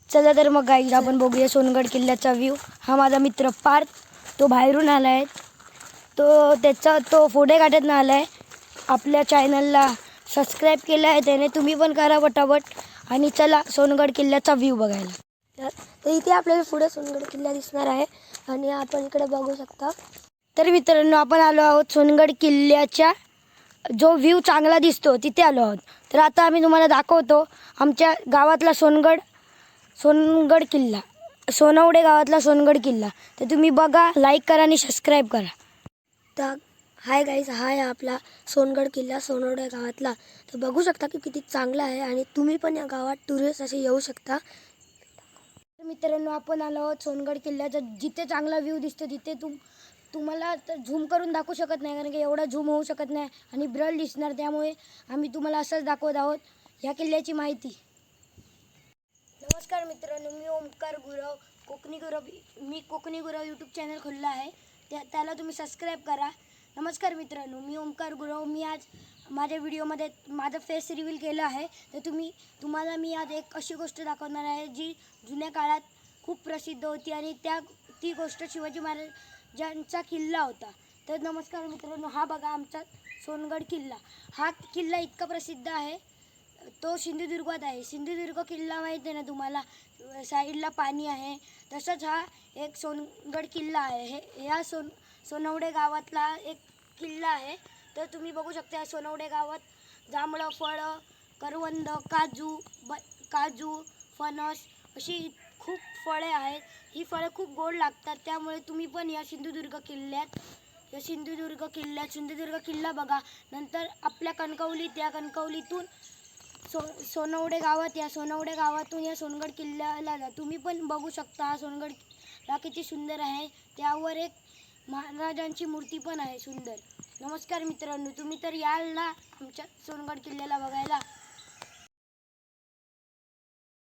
चला तर मग गाईज आपण बघूया सोनगड किल्ल्याचा व्ह्यू। हा माझा मित्र पार्थ, तो बाहेरून आला आहे, तो फोटो काढत आला आहे। आपल्या चॅनलला सबस्क्राईब केलं आहे त्याने, तुम्ही पण करा पटापट। आणि चला सोनगड किल्ल्याचा व्ह्यू बघायला। तर इथे आपल्याला पुढे सोनगड किल्ला दिसणार आहे आणि आपण इकडे बघू शकता। तर मित्रांनो आपण आलो आहोत सोनगड किल्ल्याच्या जो व्ह्यू चांगला दिसतो तिथे आलो आहोत। तर आता आम्ही तुम्हाला दाखवतो आमच्या गावातला सोनगड किल्ला, सोनवडे गावातला सोनगड किल्ला। तर तुम्ही बघा, लाईक करा आणि सबस्क्राईब करा। तर हाय गाईज, हा आहे आपला सोनगड किल्ला सोनवडे गावातला। तर बघू शकता की किती चांगला आहे आणि तुम्ही पण या गावात टुरिस्ट असे येऊ शकता। तर मित्रांनो आपण आलो आहोत सोनगड किल्ल्याचा, जिथे चांगला व्ह्यू दिसतो तिथे तुम्हाला तर झूम करून दाखवू शकत नाही, कारण की एवढा झूम होऊ शकत नाही आणि ब्रर दिसणार, त्यामुळे आम्ही तुम्हाला असंच दाखवत आहोत या किल्ल्याची माहिती। नमस्कार मित्रांनो, मी ओमकार गुरव, मी कोकणी गुरव यूट्यूब चॅनल खोलला आहे, त्याला तुम्ही सबस्क्राईब करा। नमस्कार मित्रांनो, मी ओमकार गुरव। मी आज माझ्या व्हिडिओमध्ये माझं फेस रिव्हील केलं आहे। तर तुम्हाला मी आज एक अशी गोष्ट दाखवणार आहे जी जुन्या काळात खूप प्रसिद्ध होती आणि ती गोष्ट शिवाजी महाराजांचा किल्ला होता। तर नमस्कार मित्रांनो, हा बघा आमचा सोनगड किल्ला। हा किल्ला इतका प्रसिद्ध आहे, तो सिंधुदुर्गात आहे। सिंधुदुर्ग किल्ला माहिती आहे ना तुम्हाला, साईडला पाणी आहे, तसंच हा एक सोनगड किल्ला आहे। ह्या सोनवडे गावातला एक किल्ला आहे। तर तुम्ही बघू शकता सोनवडे गावात जांभळं फळं, करवंद, काजू, फणस अशी खूप फळे आहेत। ही फळं खूप गोड लागतात, त्यामुळे तुम्ही पण या सिंधुदुर्ग किल्ला बघा। नंतर आपल्या कणकवलीतून सोनवडे गावातून या सोनगड किल्ल्याला जा। तुम्ही पण बघू शकता हा सोनगड किल्ला किती सुंदर आहे, त्यावर एक महाराजांची मूर्ती पण आहे सुंदर। नमस्कार मित्रांनो, तुम्ही तर याल ना आमच्या सोनगड किल्ल्याला बघायला।